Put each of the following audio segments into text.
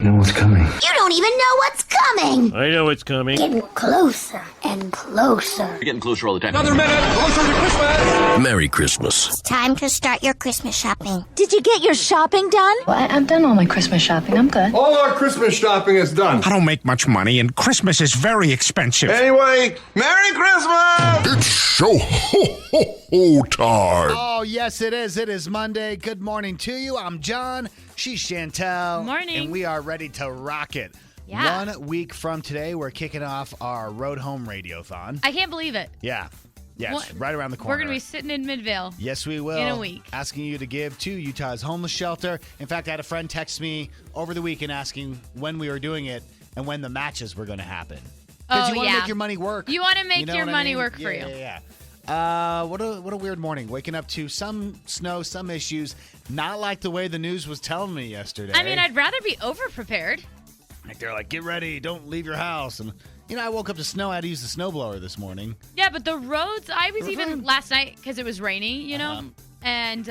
You know what's coming. You don't even know what's coming. I know it's coming. Getting closer and closer. You're getting closer all the time. Another minute, closer to Christmas. Merry Christmas. It's time to start your Christmas shopping. Did you get your shopping done? Well, I've done all my Christmas shopping. I'm good. All our Christmas shopping is done. I don't make much money, and Christmas is very expensive. Anyway, Merry Christmas! It's so ho time. Oh, yes, it is. It is Monday. Good morning to you. I'm John. She's Chantel. Morning. And we are ready to rock it. Yeah. 1 week from today, we're kicking off our Road Home Radiothon. I can't believe it. Yeah. Yes, What? right around the corner. We're going to be sitting in Midvale. Yes, we will. in a week. Asking you to give to Utah's homeless shelter. In fact, I had a friend text me over the weekend asking when we were doing it and when the matches were going to happen. Because Oh, you want to yeah. make your money work. You want to make know your what I money mean? work for Yeah, you. yeah. What a weird morning. Waking up to some snow, some issues. Not like the way the news was telling me yesterday. I mean, I'd rather be over-prepared. Like they're like, get ready, don't leave your house. And, I woke up to snow. I had to use the snowblower this morning. Yeah, but the roads, I was They're even fine. last night because it was rainy, and,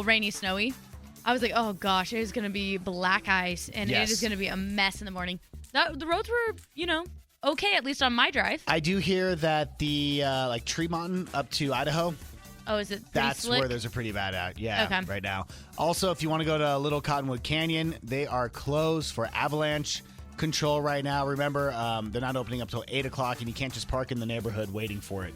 rainy, snowy. I was like, oh, gosh, it is going to be black ice, and Yes. it is going to be a mess in the morning. The roads were, okay, at least on my drive. I do hear that the Tremont up to Idaho, Oh, is it pretty that's slick? where there's a pretty bad out. Yeah, Okay. right now. Also, if you want to go to Little Cottonwood Canyon, they are closed for avalanche control right now. Remember, they're not opening up till 8 o'clock, and you can't just park in the neighborhood waiting for it.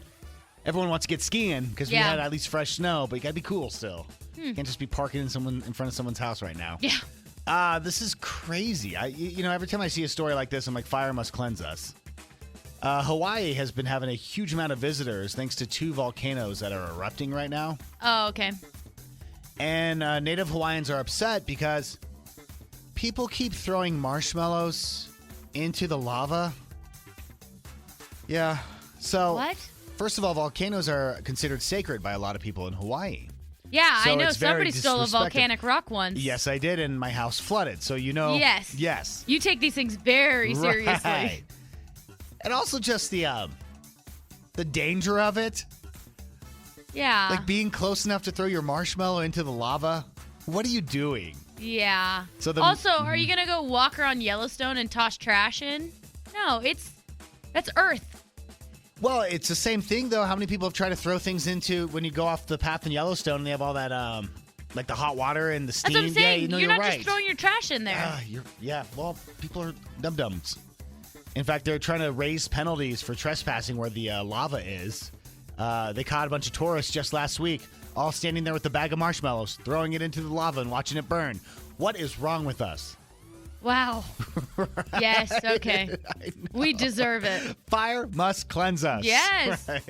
Everyone wants to get skiing because we Yeah. had at least fresh snow, but you got to be cool still. You can't just be parking in front of someone's house right now. Yeah. This is crazy. Every time I see a story like this, I'm like, fire must cleanse us. Hawaii has been having a huge amount of visitors thanks to 2 volcanoes that are erupting right now. Oh, okay. And Native Hawaiians are upset because people keep throwing marshmallows into the lava. Yeah. So, What? first of all, volcanoes are considered sacred by a lot of people in Hawaii. Yeah, So I know it's very somebody stole a disrespectful. volcanic rock once. Yes, I did, and my house flooded. So, Yes. Yes. You take these things very seriously. Right. And also just the danger of it. Yeah. Like being close enough to throw your marshmallow into the lava. What are you doing? Yeah. So Also, are you going to go walk around Yellowstone and toss trash in? No, that's Earth. Well, it's the same thing, though. How many people have tried to throw things into when you go off the path in Yellowstone and they have all that, like the hot water and the steam? That's what I'm saying. Yeah, You're you're not right. just throwing your trash in there. Well, people are dum-dums. In fact, they're trying to raise penalties for trespassing where the lava is. They caught a bunch of tourists just last week, all standing there with a bag of marshmallows, throwing it into the lava and watching it burn. What is wrong with us? Wow. Yes, okay. We deserve it. Fire must cleanse us. Yes. Right.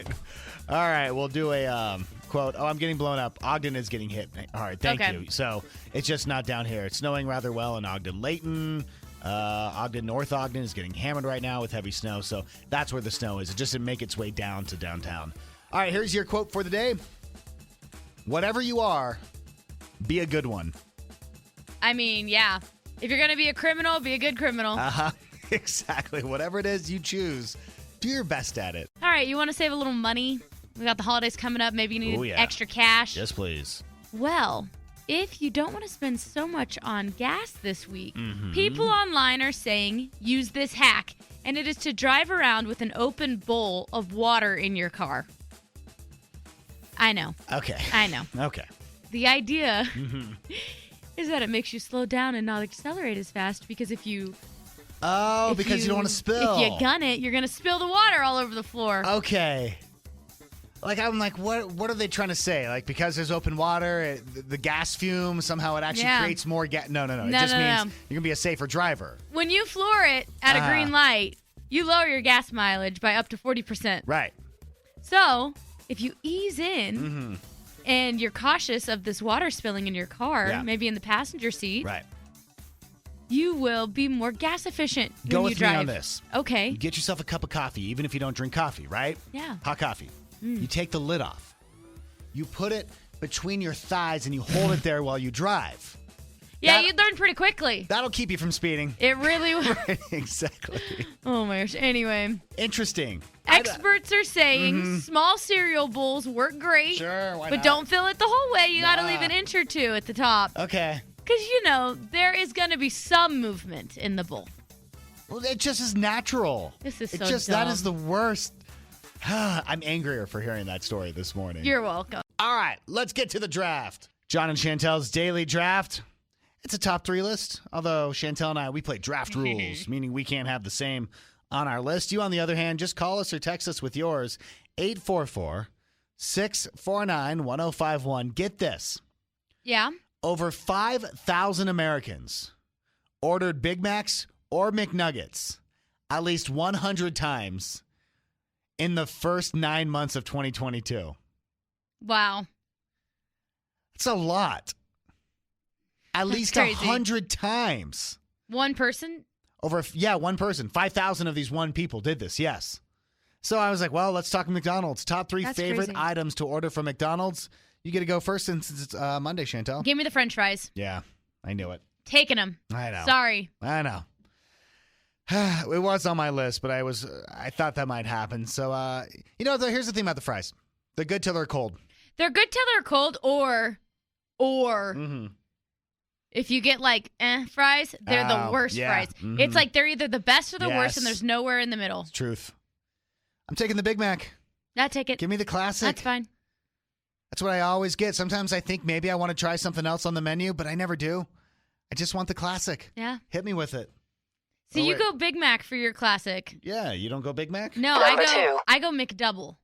All right, we'll do a quote. Oh, I'm getting blown up. Ogden is getting hit. All right, thank Okay. you. So it's just not down here. It's snowing rather well in Ogden. Layton, Ogden, North Ogden is getting hammered right now with heavy snow. So that's where the snow is. It just didn't make its way down to downtown. All right, here's your quote for the day. Whatever you are, be a good one. I mean, yeah. If you're going to be a criminal, be a good criminal. Uh-huh. Exactly. Whatever it is you choose, do your best at it. All right, you want to save a little money? We got the holidays coming up. Maybe you need Oh, yeah. extra cash. Yes, please. Well, if you don't want to spend so much on gas this week, Mm-hmm. people online are saying use this hack, and it is to drive around with an open bowl of water in your car. I know. Okay. I know. Okay. The idea Mm-hmm. is that it makes you slow down and not accelerate as fast because if you Because you don't want to spill. If you gun it, you're going to spill the water all over the floor. Okay. I'm like, what are they trying to say? Like, because there's open water, the gas fume, somehow it actually Yeah. creates more gas. No. It No, just no, means no. you're going to be a safer driver. When you floor it at a green light, you lower your gas mileage by up to 40%. Right. So, if you ease in Mm-hmm. and you're cautious of this water spilling in your car, Yeah. maybe in the passenger seat, Right. you will be more gas efficient Go when you with drive. me on this. Okay. You get yourself a cup of coffee, even if you don't drink coffee, right? Yeah. Hot coffee. You take the lid off. You put it between your thighs and you hold it there while you drive. Yeah, That- you learn pretty quickly. That'll keep you from speeding. It really will. Right, exactly. Oh my gosh. Anyway, Interesting. experts are saying small cereal bowls work great. Sure, why But not? don't fill it the whole way. You got to Nah. leave an inch or two at the top. Okay. Because, there is going to be some movement in the bowl. Well, it just is natural. This is it so just dumb. That is the worst. I'm angrier for hearing that story this morning. You're welcome. All right, let's get to the draft. John and Chantel's daily draft. It's a top 3 list. Although Chantel and I, we play draft rules, meaning we can't have the same on our list. You, on the other hand, just call us or text us with yours. 844-649-1051. Get this. Yeah. Over 5,000 Americans ordered Big Macs or McNuggets at least 100 times in the first 9 months of 2022. Wow. That's a lot. At least crazy. 100 times. One person? One person. 5,000 of these one people did this, yes. So I was like, well, let's talk McDonald's. Top 3 That's favorite crazy. items to order from McDonald's. You get to go first since it's Monday, Chantel. Give me the French fries. Yeah, I knew it. Taking them. I know. Sorry. I know. It was on my list, but I thought that might happen. So, here's the thing about the fries. They're good till they're cold. They're good till they're cold, or Mm-hmm. if you get fries, they're the worst fries. Mhm. It's like they're either the best or the worst, Yes. and there's nowhere in the middle. It's truth. I'm taking the Big Mac. I'll take it. Give me the classic. That's fine. That's what I always get. Sometimes I think maybe I want to try something else on the menu, but I never do. I just want the classic. Yeah. Hit me with it. So Oh, you wait. go Big Mac for your classic. Yeah, you don't go Big Mac? No, I go McDouble.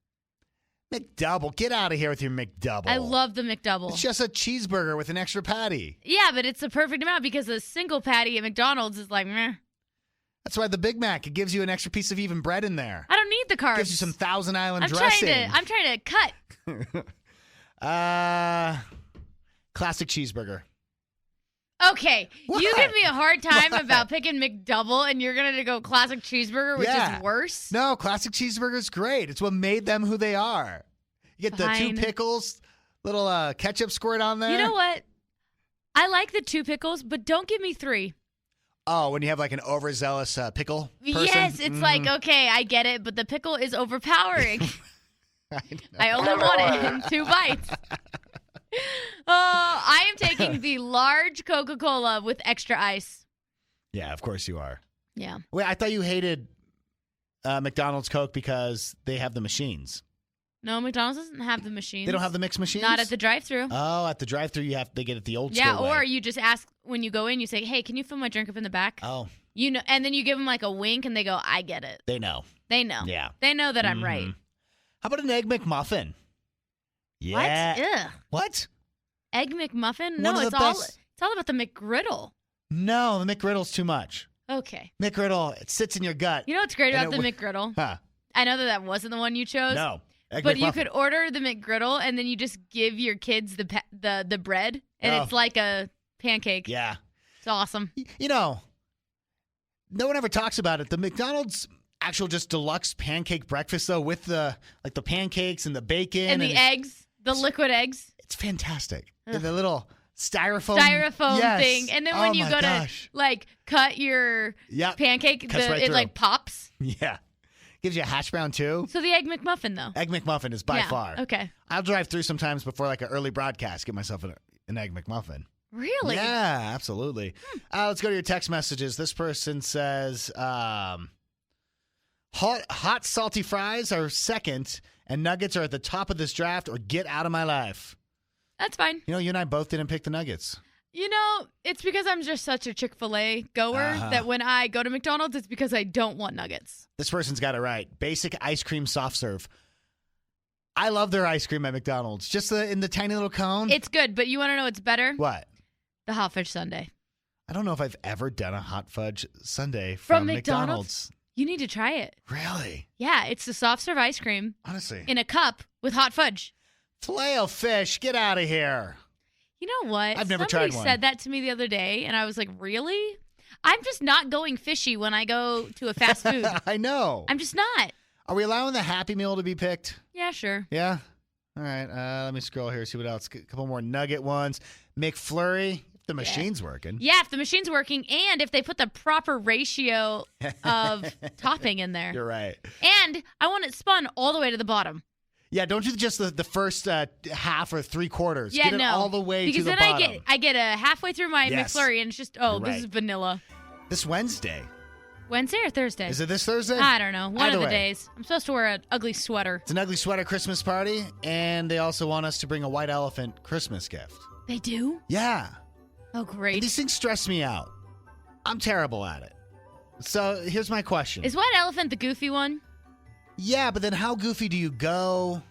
McDouble. Get out of here with your McDouble. I love the McDouble. It's just a cheeseburger with an extra patty. Yeah, but it's the perfect amount because a single patty at McDonald's is like, meh. That's why the Big Mac, it gives you an extra piece of even bread in there. I don't need the carbs. Gives you some Thousand Island I'm dressing. trying to cut. Classic cheeseburger. Okay, What? you give me a hard time What? about picking McDouble, and you're gonna go classic cheeseburger, which Yeah. is worse. No, classic cheeseburger's great. It's what made them who they are. You get the Fine. 2 pickles, little ketchup squirt on there. You know what? I like the 2 pickles, but don't give me 3. Oh, when you have like an overzealous pickle person? Yes, it's like, okay, I get it, but the pickle is overpowering. I I only want it in 2 bites. I am taking the large Coca-Cola with extra ice. Yeah, of course you are. Yeah. Wait, I thought you hated McDonald's Coke because they have the machines. No, McDonald's doesn't have the machines. They don't have the mixed machines? Not at the drive-thru. Oh, at the drive-thru they get it the old Yeah, school way. or you just ask when you go in, you say, hey, can you fill my drink up in the back? Oh, And then you give them like a wink and they go, I get it. they know. They know. Yeah. They know that I'm right. How about an Egg McMuffin? Yeah. What? Ugh. What? Egg McMuffin? One No, of the it's all best- about the McGriddle. No, the McGriddle's too much. Okay. McGriddle, it sits in your gut. You know what's great And about the it McGriddle? Huh. I know that wasn't the one you chose. No. Egg But you McMuffin. could order the McGriddle and then you just give your kids the bread and Oh. it's like a pancake. Yeah. It's awesome. You know, no one ever talks about it. The McDonald's actual just deluxe pancake breakfast, though, with the pancakes and the bacon. And the eggs, the liquid eggs. It's fantastic. Ugh. And the little styrofoam Styrofoam thing. And then when Oh you my go gosh. to cut your Yep. pancake, Cuts right it through. like pops. Yeah. Gives you a hash brown, too. So the Egg McMuffin, though. Egg McMuffin is by Yeah, far. Okay. I'll drive through sometimes before like an early broadcast, get myself an Egg McMuffin. Really? Yeah, absolutely. Let's go to your text messages. This person says, hot salty fries are second, and nuggets are at the top of this draft, or get out of my life. That's fine. You know, you and I both didn't pick the nuggets. You know, it's because I'm just such a Chick-fil-A goer that when I go to McDonald's, it's because I don't want nuggets. This person's got it right. Basic ice cream soft serve. I love their ice cream at McDonald's. Just in the tiny little cone. It's good, but you want to know what's better? What? The hot fudge sundae. I don't know if I've ever done a hot fudge sundae From from McDonald's? You need to try it. Really? Yeah, it's the soft serve ice cream Honestly. in a cup with hot fudge. Filet-O-Fish, get out of here. You know what? I've never Somebody tried one. said that to me the other day, and I was like, really? I'm just not going fishy when I go to a fast food. I know. I'm just not. Are we allowing the Happy Meal to be picked? Yeah, sure. Yeah? All right. Let me scroll here, see what else. A couple more nugget ones. McFlurry, if the machine's working. Yeah, if the machine's working and if they put the proper ratio of topping in there. You're right. And I want it spun all the way to the bottom. Yeah, don't do just the first half or 3/4. Yeah, Get it no. all the way because to the then bottom. I get a halfway through my Yes. McFlurry and it's just, You're this is right. vanilla. This Wednesday. Wednesday or Thursday? Is it this Thursday? I don't know. One Either of the way. days. I'm supposed to wear an ugly sweater. It's an ugly sweater Christmas party, and they also want us to bring a white elephant Christmas gift. They do? Yeah. Oh, great. These things stress me out. I'm terrible at it. So here's my question. Is White Elephant the goofy one? Yeah, but then how goofy do you go?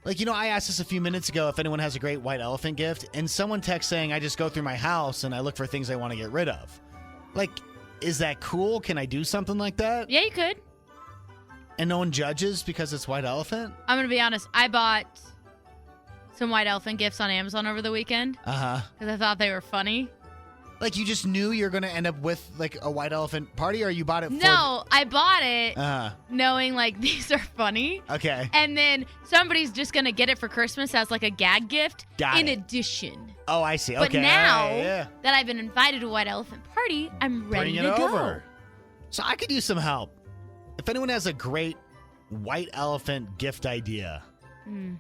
Like, I asked this a few minutes ago if anyone has a great white elephant gift, and someone texts saying, I just go through my house and I look for things I want to get rid of. Like, is that cool? Can I do something like that? Yeah, you could. And no one judges because it's white elephant? I'm going to be honest. I bought some White Elephant gifts on Amazon over the weekend Uh-huh. because I thought they were funny. Like, you just knew you're going to end up with, like, a white elephant party, or you bought it for... No, I bought it Uh-huh. knowing, like, these are funny. Okay. And then somebody's just going to get it for Christmas as, like, a gag gift Got in it. addition. Oh, I see. But Okay. now Yeah. that I've been invited to a White Elephant party, I'm ready Bring it to over. So I could use some help. If anyone has a great white elephant gift idea. Mm.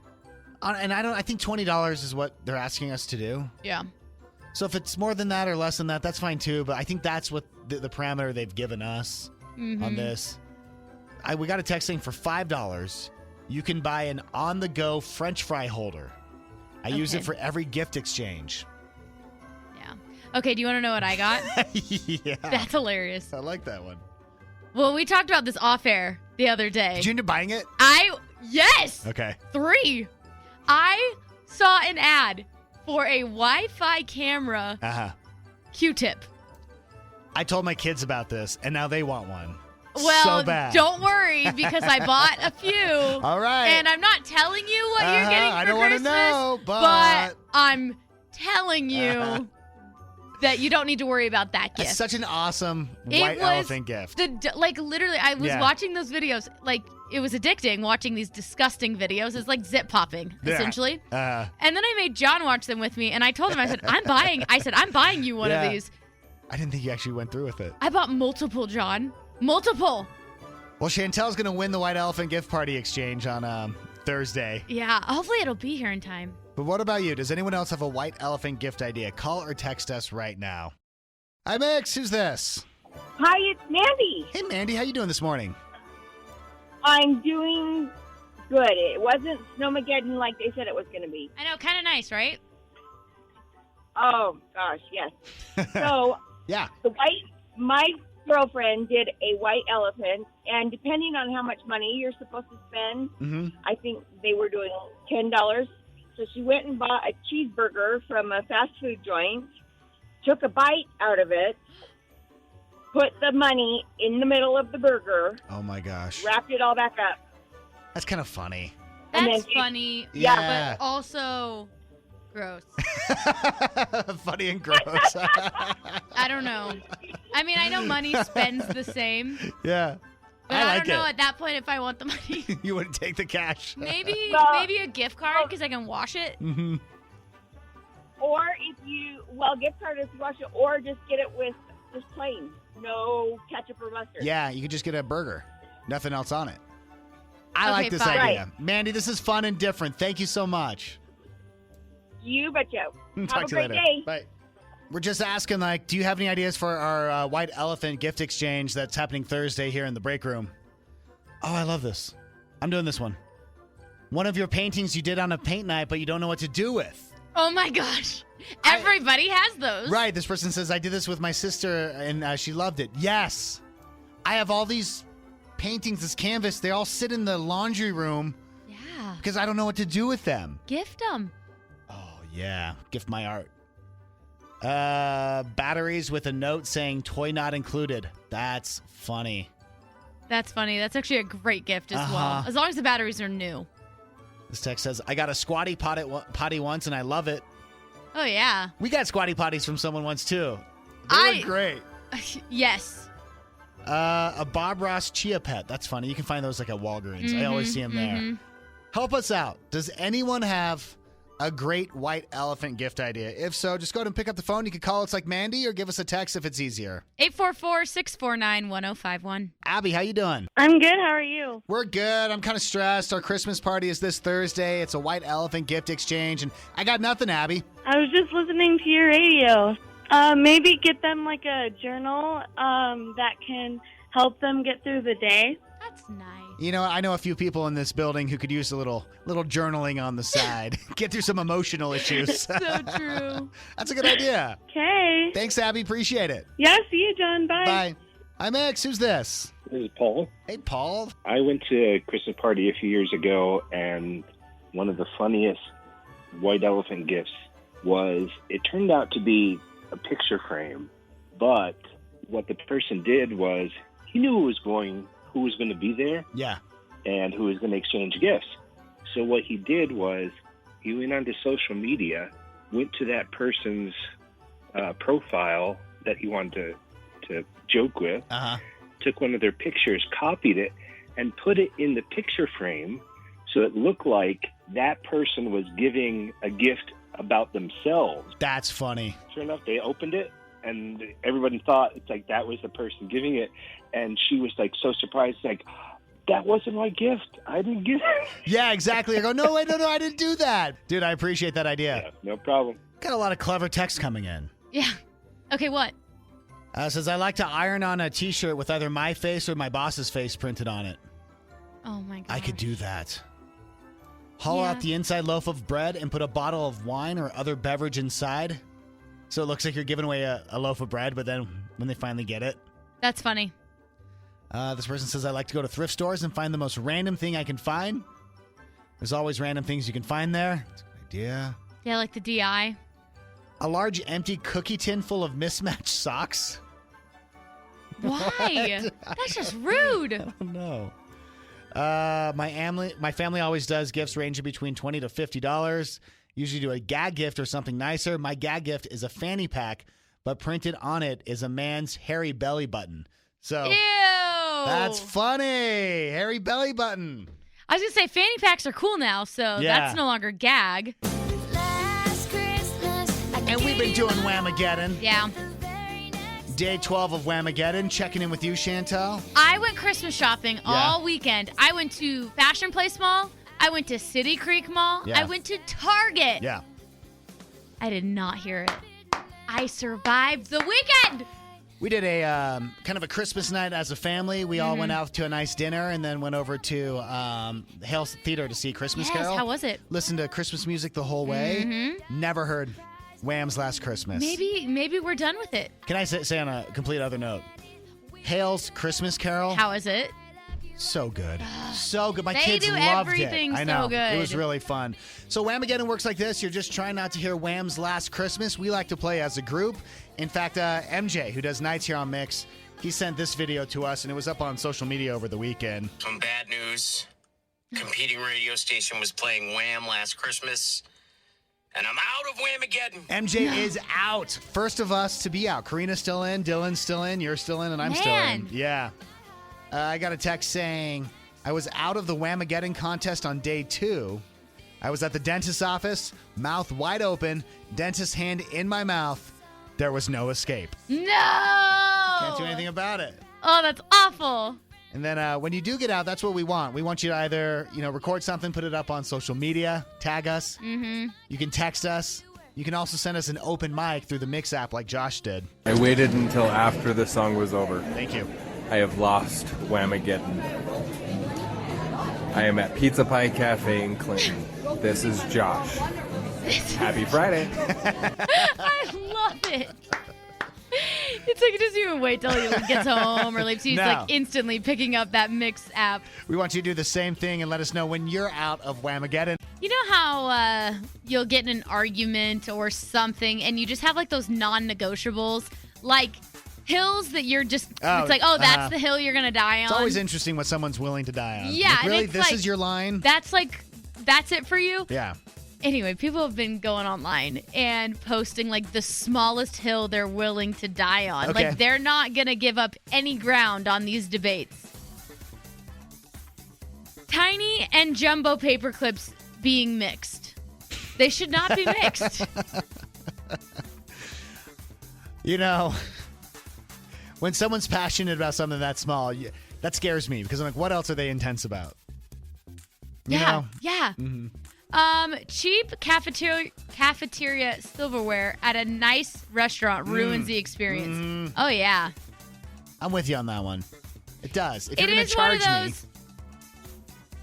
And I think $20 is what they're asking us to do. go. Yeah. So if it's more than that or less than that, that's fine too. But I think that's what the parameter they've given us on this. We got a text saying for $5, you can buy an on-the-go French fry holder. I use it Okay. for every gift exchange. Yeah. Okay, do you want to know what I got? Yeah. That's hilarious. I like that one. Well, we talked about this off air the other day. Did you end up buying it? Yes! Okay. 3. I saw an ad for a Wi-Fi camera Uh-huh. Q-tip. I told my kids about this, and now they want one. Well, so bad. don't worry because I bought a few. All right. And I'm not telling you what you're getting for I don't want to Christmas, know, but I'm telling you that you don't need to worry about that gift. it's such an awesome It white was elephant gift. Literally, I was Yeah. watching those videos. Like, it was addicting watching these disgusting videos. It's like zip popping, Yeah. essentially. Uh, And then I made John watch them with me, and I told him, I said, I'm buying you one Yeah. of these. I didn't think you actually went through with it. I bought multiple, John. Multiple. Well, Chantel's going to win the white elephant gift party exchange on Thursday. Yeah, hopefully it'll be here in time. But what about you? Does anyone else have a white elephant gift idea? Call or text us right now. Hi, Mix. Who's this? Hi, it's Mandy. Hey, Mandy. How you doing this morning? I'm doing good. It wasn't snowmageddon like they said it was going to be. I know, kind of nice, right? Oh, gosh, yes. So, Yeah. my girlfriend did a white elephant, and depending on how much money you're supposed to spend, Mm-hmm. I think they were doing $10. So she went and bought a cheeseburger from a fast food joint, took a bite out of it, put the money in the middle of the burger, Oh, my gosh. wrapped it all back up. That's kind of funny. And That's then- funny, Yeah. but also gross. Funny and gross. I don't know. I mean, I know money spends the same, Yeah. but I I, like don't know it. at that point if I want the money. You wouldn't take the cash. Maybe Well- maybe a gift card because I can wash it. Mm-hmm. Or gift card is to wash it, or just get it with just plain, no ketchup or mustard. Yeah, you could just get a burger. Nothing else on it. I Okay, like this fine. idea. Mandy, this is fun and different. Thank you so much. You betcha. Talk Have a to you great later. day. Bye. We're just asking, do you have any ideas for our white elephant gift exchange that's happening Thursday here in the break room? Oh, I love this. I'm doing this one. One of your paintings you did on a paint night, but you don't know what to do with. Oh my gosh. Everybody has those. Right. This person says, I did this with my sister and she loved it. Yes. I have all these paintings, this canvas. They all sit in the laundry room Yeah. because I don't know what to do with them. Gift them. Oh, yeah. Gift my art. Batteries with a note saying toy not included. That's funny. That's funny. That's actually a great gift as well. Uh-huh. As long as the batteries are new. This text says, I got a squatty potty once and I love it. Oh, yeah. We got squatty potties from someone once too. They were great. Yes. A Bob Ross Chia Pet. That's funny. You can find those like at Walgreens. I always see them there. Help us out. Does anyone have a great white elephant gift idea? If so, just go ahead and pick up the phone. You can call It's Like Mandy or give us a text if it's easier. 844-649-1051. Abby, how you doing? I'm good. How are you? We're good. I'm kind of stressed. Our Christmas party is this Thursday. It's a white elephant gift exchange, and I got nothing, Abby. I was just listening to your radio. Maybe get them like a journal that can help them get through the day. That's nice. You know, I know a few people in this building who could use a little journaling on the side. Get through some emotional issues. So true. That's a good idea. Okay. Thanks, Abby. Appreciate it. Yeah, see you, John. Bye. Bye. Hi, Max. Who's this? This is Paul. Hey, Paul. I went to a Christmas party a few years ago, and one of the funniest white elephant gifts was it turned out to be a picture frame, but what the person did was he knew who was going to be there, Yeah. and who was going to exchange gifts. So what he did was he went onto social media, went to that person's profile that he wanted to joke with, took one of their pictures, copied it, and put it in the picture frame so it looked like that person was giving a gift about themselves. That's funny. Sure enough, they opened it, and everybody thought it's like that was the person giving it, and she was like so surprised, like, that wasn't my gift. I didn't get it. Yeah, exactly. I go, no, wait, no, I didn't do that. Dude, I appreciate that idea. Yeah, no problem. Got a lot of clever text coming in. Yeah. Okay, what? Says, I like to iron on a T-shirt with either my face or my boss's face printed on it. Oh, my God. I could do that. Hollow out the inside loaf of bread and put a bottle of wine or other beverage inside. So it looks like you're giving away a loaf of bread, but then when they finally get it. That's funny. This person says, I like to go to thrift stores and find the most random thing I can find. There's always random things you can find there. That's a good idea. Yeah, like the DI. A large empty cookie tin full of mismatched socks. Why? What? That's just rude. I don't know. My family always does gifts ranging between $20 to $50. Usually do a gag gift or something nicer. My gag gift is a fanny pack, but printed on it is a man's hairy belly button. So Ew. That's funny. Hairy belly button. I was going to say fanny packs are cool now, so Yeah. that's no longer gag. And we've been doing Whamageddon. Yeah. Day 12 of Whamageddon. Checking in with you, Chantel. I went Christmas shopping all weekend. I went to Fashion Place Mall. I went to City Creek Mall. Yeah. I went to Target. Yeah. I did not hear it. I survived the weekend. We did a kind of a Christmas night as a family. We all went out to a nice dinner and then went over to Hale's Theater to see Christmas Yes, Carol. how was it? Listened to Christmas music the whole way. Never heard Wham's Last Christmas. Maybe we're done with it. Can I say on a complete other note? Hale's Christmas Carol. How is it? So good. So good. My They kids do loved everything it. I so know. good. It was really fun. So Whamageddon works like this. You're just trying not to hear Wham's Last Christmas. We like to play as a group. In fact, MJ, who does nights here on Mix, he sent this video to us, and it was up on social media over the weekend. Some bad news. Competing radio station was playing Wham last Christmas, and I'm out of Whamageddon. MJ is out. First of us to be out. Karina's still in, Dylan's still in, you're still in, and I'm still in. Yeah. I got a text saying, I was out of the Whamageddon contest on day 2. I was at the dentist's office, mouth wide open, dentist's hand in my mouth. There was no escape. No! Can't do anything about it. Oh, that's awful. And then when you do get out, that's what we want. We want you to either, record something, put it up on social media, tag us. Mm-hmm. You can text us. You can also send us an open mic through the Mix app like Josh did. I waited until after the song was over. Thank you. I have lost Whamageddon. I am at Pizza Pie Cafe in Clinton. This is Josh. Happy Friday. I love it. It's like he doesn't even wait till he gets home or leaves. He's like instantly picking up that Mix app. We want you to do the same thing and let us know when you're out of Whamageddon. You know how you'll get in an argument or something and you just have like those non-negotiables? Like hills that you're just, it's like, that's the hill you're going to die on. It's always interesting what someone's willing to die on. Yeah. Like, really? And This is your line? That's it for you? Yeah. Anyway, people have been going online and posting like the smallest hill they're willing to die on. Okay. Like they're not going to give up any ground on these debates. Tiny and jumbo paper clips being mixed. They should not be mixed. You know, when someone's passionate about something that small, that scares me because I'm like, what else are they intense about? You know? Yeah. Cheap cafeteria silverware at a nice restaurant ruins the experience. Oh, yeah. I'm with you on that one. It does. If It you're going is to one of charge me. those.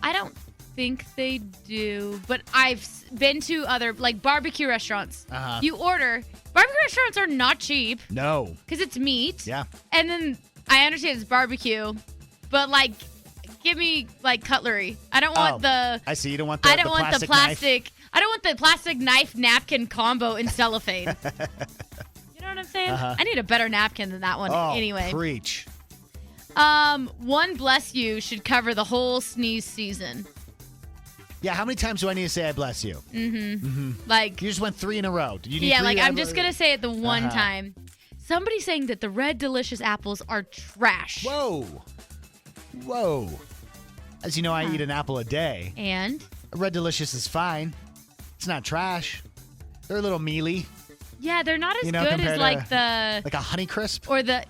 I don't think they do, but I've been to other, like, barbecue restaurants. Uh-huh. You order. Barbecue restaurants are not cheap No. because it's meat. Yeah. And then I understand it's barbecue, but, like, give me, like, cutlery. I don't want I see. You don't want the I don't want the plastic knife. I don't want the plastic knife napkin combo in cellophane. You know what I'm saying? Uh-huh. I need a better napkin than that one anyway. Preach. One bless you should cover the whole sneeze season. Yeah, how many times do I need to say I bless you? Like, You just went 3 in a row. Do you need yeah, 3? like I'm just going to say it the one Uh-huh. time. Somebody's saying that the Red Delicious apples are trash. Whoa. As you know, I eat an apple a day. And? A Red Delicious is fine. It's not trash. They're a little mealy. Yeah, they're not as good compared as to, like the like a Honey Crisp. or the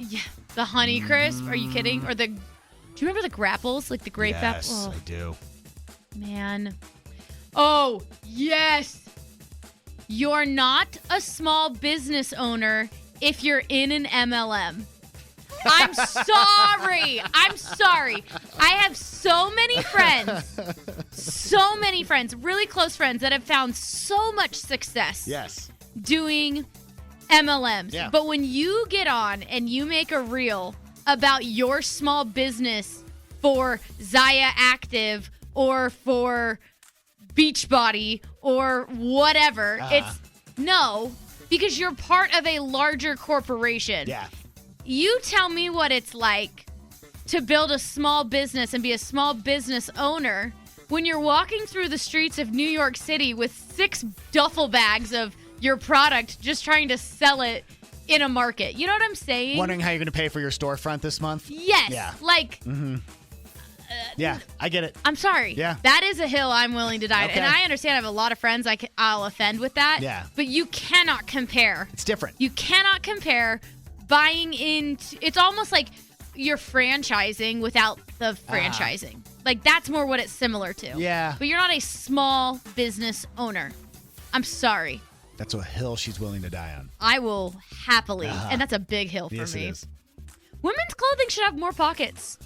Honey Crisp. Are you kidding? Or the do you remember the grapples, like the grape Yes, apple? I do. Man. Oh, yes. You're not a small business owner if you're in an MLM. I'm sorry. I have so many friends, really close friends that have found so much success Yes. doing MLMs. Yeah. But when you get on and you make a reel about your small business for Zaya Active or for Beachbody or whatever, it's no, because you're part of a larger corporation. Yeah. You tell me what it's like to build a small business and be a small business owner when you're walking through the streets of New York City with 6 duffel bags of your product just trying to sell it in a market. You know what I'm saying? Wondering how you're going to pay for your storefront this month? Yes. Yeah. Like, Yeah, I get it. I'm sorry. Yeah. That is a hill I'm willing to die. Okay. And I understand I have a lot of friends I'll offend with that. Yeah. But you cannot compare. It's different. You cannot compare buying into. It's almost like you're franchising without the franchising. Like, that's more what it's similar to. Yeah. But you're not a small business owner. I'm sorry. That's a hill she's willing to die on. I will happily. And that's a big hill for Yes, me. it is. Women's clothing should have more pockets.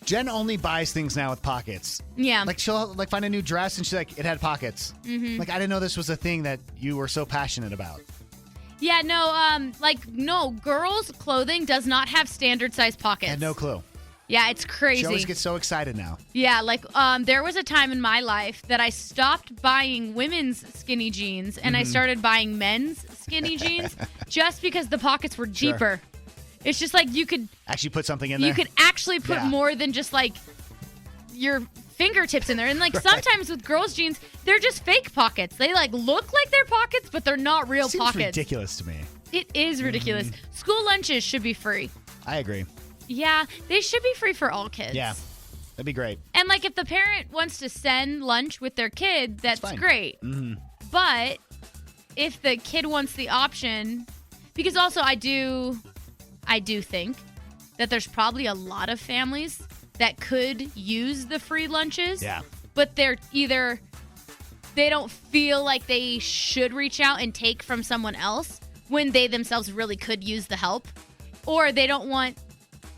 Jen only buys things now with pockets. Yeah. Like, she'll like find a new dress and she's like, it had pockets. Mm-hmm. Like, I didn't know this was a thing that you were so passionate about. Yeah, no, girls' clothing does not have standard size pockets. I had no clue. Yeah, it's crazy. She always gets so excited now. Yeah, like there was a time in my life that I stopped buying women's skinny jeans and I started buying men's skinny jeans just because the pockets were deeper. It's just like you could actually put something in there. You could actually put more than just like your fingertips in there. And like sometimes with girls' jeans, they're just fake pockets. They like look like they're pockets, but they're not real Seems pockets. ridiculous to me. It is ridiculous. School lunches should be free. I agree. Yeah, they should be free for all kids. Yeah, that'd be great. And like if the parent wants to send lunch with their kid, that's great. Mm-hmm. But if the kid wants the option, because also I do think that there's probably a lot of families that could use the free lunches. Yeah. But they're either they don't feel like they should reach out and take from someone else when they themselves really could use the help, or they don't want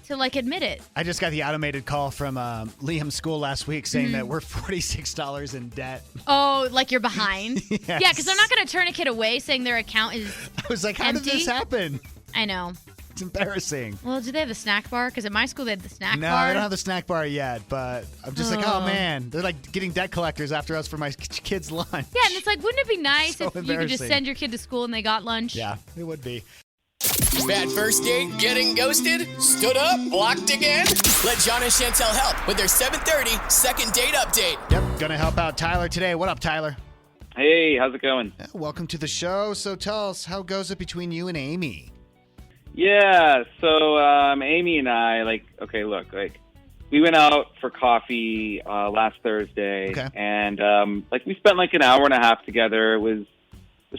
to like admit it. I just got the automated call from Liam's school last week saying that we're $46 in debt. Oh, like you're behind? Yes. Yeah, because they're not going to turn a kid away saying their account is I was like, how did this happen? I know. It's embarrassing. Well, do they have the snack bar? Because at my school they had the snack No, bar. they don't have the snack bar yet, but I'm just like, oh man, they're like getting debt collectors after us for my kids' lunch. Yeah, and it's like, wouldn't it be nice So if you could just embarrassing. send your kid to school and they got lunch? Yeah, it would be. Bad first date? Getting ghosted? Stood up? Blocked again? Let John and Chantel help with their 7:30 second date update. Yep, gonna help out Tyler today. What up, Tyler? Hey, how's it going? Yeah, welcome to the show. So tell us, how goes it between you and Amy? Yeah, so Amy and I, we went out for coffee last Thursday, Okay. and we spent like an hour and a half together. It was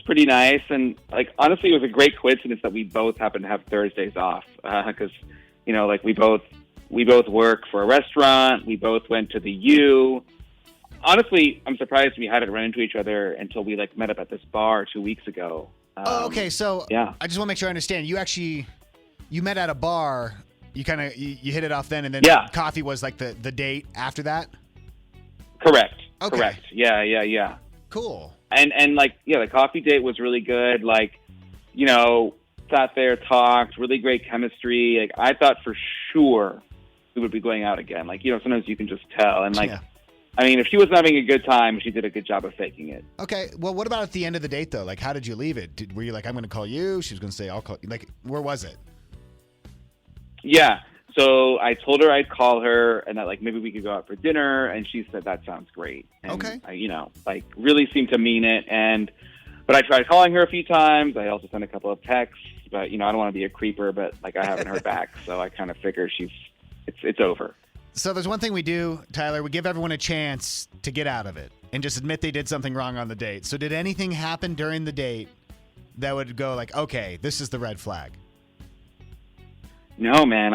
pretty nice, and like honestly, it was a great coincidence that we both happened to have Thursdays off because we both work for a restaurant. We both went to the U. Honestly, I'm surprised we hadn't run into each other until we like met up at this bar 2 weeks ago. Okay, so yeah. I just want to make sure I understand. You met at a bar. You kind of you hit it off then, and then coffee was like the date after that. Correct. Okay. Correct. Yeah. Cool. And the coffee date was really good. Like, sat there, talked, really great chemistry. Like, I thought for sure we would be going out again. Like, sometimes you can just tell. And I mean, if she wasn't having a good time, she did a good job of faking it. Okay. Well, what about at the end of the date though? Like, how did you leave it? Were you like, I'm going to call you? She was going to say, I'll call you. Like, where was it? Yeah. So I told her I'd call her and that maybe we could go out for dinner. And she said, that sounds great. And okay. I, really seemed to mean it. But I tried calling her a few times. I also sent a couple of texts, but I don't want to be a creeper, but I haven't heard back. So I kind of figure it's over. So there's one thing we do, Tyler. We give everyone a chance to get out of it and just admit they did something wrong on the date. So did anything happen during the date that would go like, okay, this is the red flag? No, man.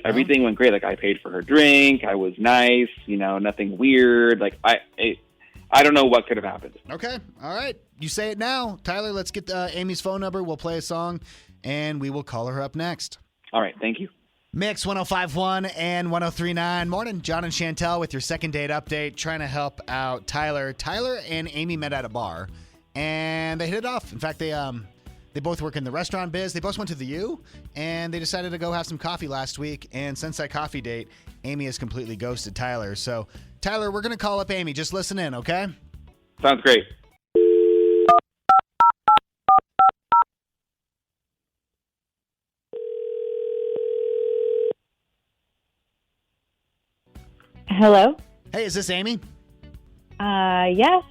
Everything went great. Like, I paid for her drink. I was nice. Nothing weird. Like, I don't know what could have happened. Okay. All right. You say it now. Tyler, let's get Amy's phone number. We'll play a song, and we will call her up next. All right. Thank you. Mix 105.1 and 103.9. Morning, John and Chantel with your second date update, trying to help out Tyler. Tyler and Amy met at a bar, and they hit it off. In fact, they both work in the restaurant biz. They both went to the U, and they decided to go have some coffee last week. And since that coffee date, Amy has completely ghosted Tyler. So, Tyler, we're going to call up Amy. Just listen in, okay? Sounds great. Hello? Hey, is this Amy? Yes.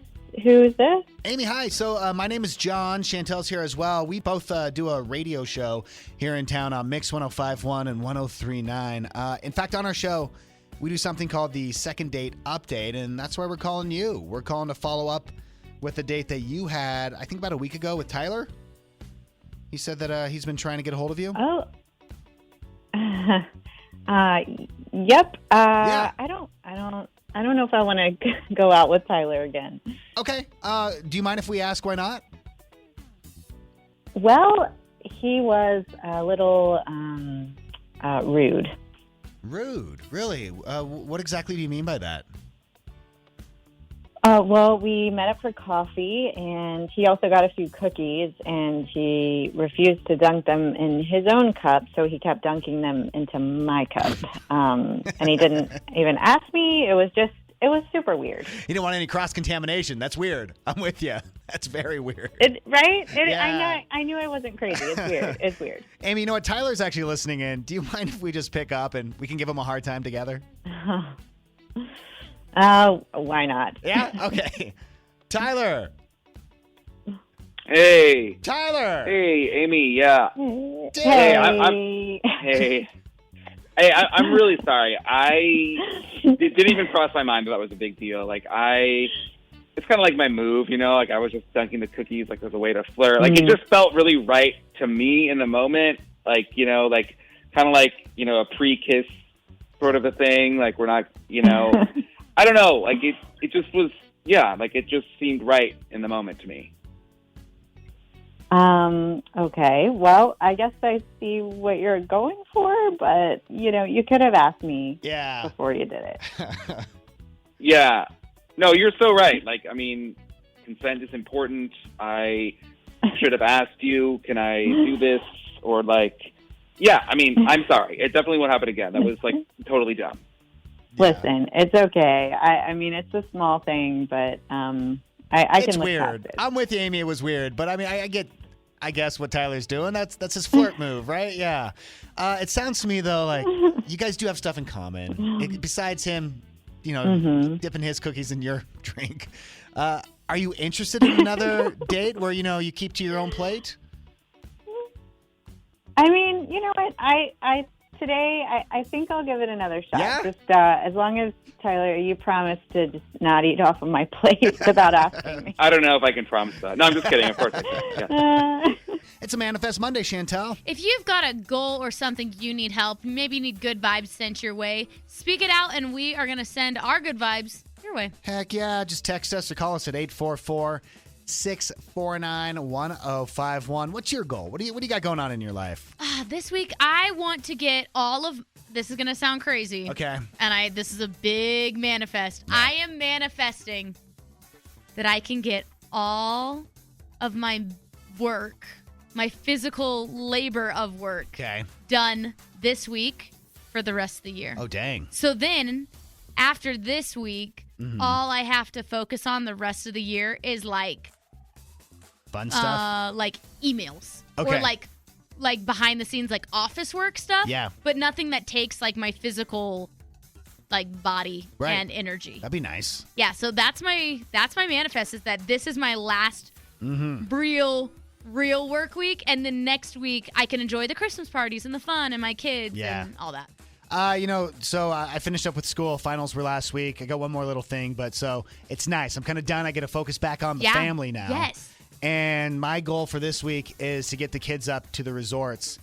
Who is this? Amy, hi. So my name is John. Chantel's here as well. We both do a radio show here in town on Mix 105.1 and 103.9. In fact, on our show, we do something called the second date update, and that's why we're calling you. We're calling to follow up with a date that you had, I think about a week ago with Tyler. He said that he's been trying to get a hold of you. Oh. Yep. Yeah. I don't know if I want to go out with Tyler again. Okay. Do you mind if we ask why not? Well, he was a little rude. Rude? Really? What exactly do you mean by that? Well, we met up for coffee, and he also got a few cookies, and he refused to dunk them in his own cup, so he kept dunking them into my cup. And he didn't even ask me. It was super weird. You didn't want any cross-contamination. That's weird. I'm with you. That's very weird. Right? Yeah. I knew I wasn't crazy. It's weird. It's weird. Amy, you know what? Tyler's actually listening in. Do you mind if we just pick up and we can give him a hard time together? Why not? Yeah? Okay. Tyler. Hey. Tyler. Hey, Amy. Yeah. Hey. Hey. Hey, I'm really sorry. It didn't even cross my mind that was a big deal. It's kind of like my move, Like, I was just dunking the cookies as a way to flirt. Like, it just felt really right to me in the moment. Kind of like a pre-kiss sort of a thing. Like, we're not, I don't know. Like, it just was, it just seemed right in the moment to me. Okay. Well, I guess I see what you're going for, but, you could have asked me before you did it. Yeah. No, you're so right. Consent is important. I should have asked you, can I do this? Or I'm sorry. It definitely won't happen again. That was totally dumb. Listen, it's okay. It's a small thing, but I it's can look weird. past it. I'm with you, Amy. It was weird, but I guess what Tyler's doing. That's his flirt move, right? Yeah. It sounds to me though like you guys do have stuff in common. Besides him, dipping his cookies in your drink. Are you interested in another date where you keep to your own plate? You know what? I today, I think I'll give it another shot. Yeah? Just as long as, Tyler, you promise to just not eat off of my plate without asking me. I don't know if I can promise that. No, I'm just kidding. Of course I can. Yeah. It's a Manifest Monday, Chantel. If you've got a goal or something you need help, maybe you need good vibes sent your way, speak it out, and we are going to send our good vibes your way. Heck yeah. Just text us or call us at 844-649-1051. What's your goal? What do you got going on in your life? This week, I want to get all of... This is going to sound crazy. Okay. And this is a big manifest. Yeah. I am manifesting that I can get all of my work, my physical labor of work, done this week for the rest of the year. Oh, dang. So then, after this week, all I have to focus on the rest of the year is like... Fun stuff? Like emails. Okay. Or like behind the scenes, like office work stuff. Yeah. But nothing that takes like my physical like body and energy. That'd be nice. Yeah, so that's my manifest is that this is my last real work week, and then next week I can enjoy the Christmas parties and the fun and my kids and all that. So I finished up with school. Finals were last week. I got one more little thing, but so it's nice. I'm kind of done. I get to focus back on the family now. Yes. And my goal for this week is to get the kids up to the resorts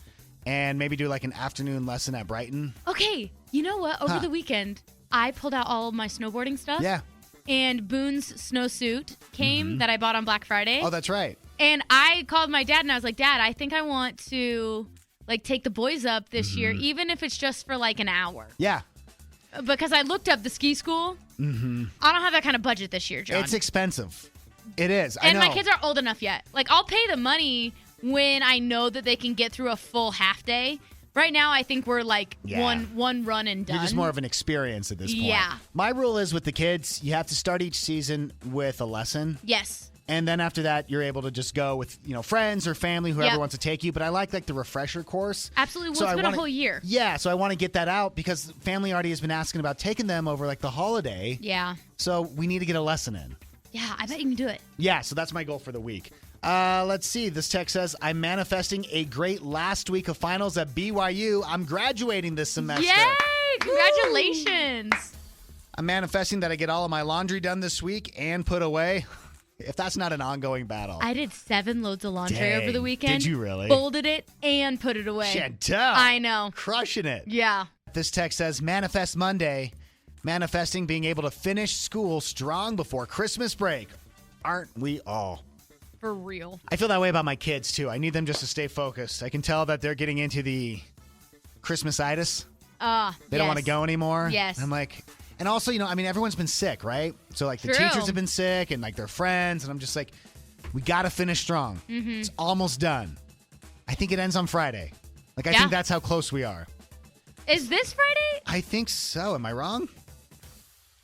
and maybe do like an afternoon lesson at Brighton. Okay. You know what? Over the weekend, I pulled out all of my snowboarding stuff. Yeah. And Boone's snowsuit came that I bought on Black Friday. Oh, that's right. And I called my dad and I was like, Dad, I think I want to like take the boys up this year, even if it's just for like an hour. Yeah. Because I looked up the ski school. I don't have that kind of budget this year, John. It's expensive. It is. And I know. my kids aren't old enough yet. Like, I'll pay the money when I know that they can get through a full half day. Right now, I think we're like one run and done. You're just more of an experience at this point. Yeah. My rule is with the kids, you have to start each season with a lesson. Yes. And then after that, you're able to just go with, friends or family, whoever wants to take you. But I like the refresher course. Absolutely. Well, it's been a whole year. Yeah. So I want to get that out because family already has been asking about taking them over like the holiday. Yeah. So we need to get a lesson in. Yeah, I bet you can do it. Yeah. So that's my goal for the week. Let's see. This text says, I'm manifesting a great last week of finals at BYU. I'm graduating this semester. Yay! Congratulations. I'm manifesting that I get all of my laundry done this week and put away. If that's not an ongoing battle. I did 7 loads of laundry Dang. over the weekend. Did you really? Folded it and put it away. Chantel. I know. Crushing it. Yeah. This text says, Manifest Monday. Manifesting being able to finish school strong before Christmas break. Aren't we all? For real. I feel that way about my kids, too. I need them just to stay focused. I can tell that they're getting into the Christmas-itis. They don't want to go anymore. Yes. I'm like... And also, everyone's been sick, right? So, like, the teachers have been sick and, like, their friends. And I'm just like, we got to finish strong. It's almost done. I think it ends on Friday. Like, I think that's how close we are. Is this Friday? I think so. Am I wrong?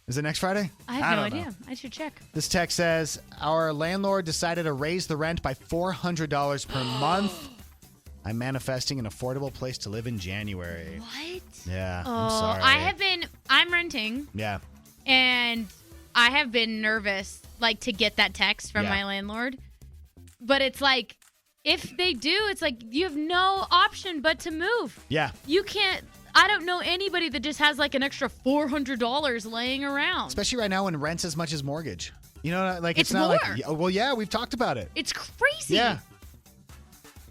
Is it next Friday? I have no idea. I should check. This text says, our landlord decided to raise the rent by $400 per month. I'm manifesting an affordable place to live in January. What? Yeah, I'm sorry. I'm renting. Yeah. And I have been nervous, like, to get that text from my landlord. But it's like, if they do, it's like, you have no option but to move. Yeah. You can't, I don't know anybody that just has, like, an extra $400 laying around. Especially right now when rent's as much as mortgage. You know, like, it's not more. like, well, yeah, we've talked about it. It's crazy. Yeah.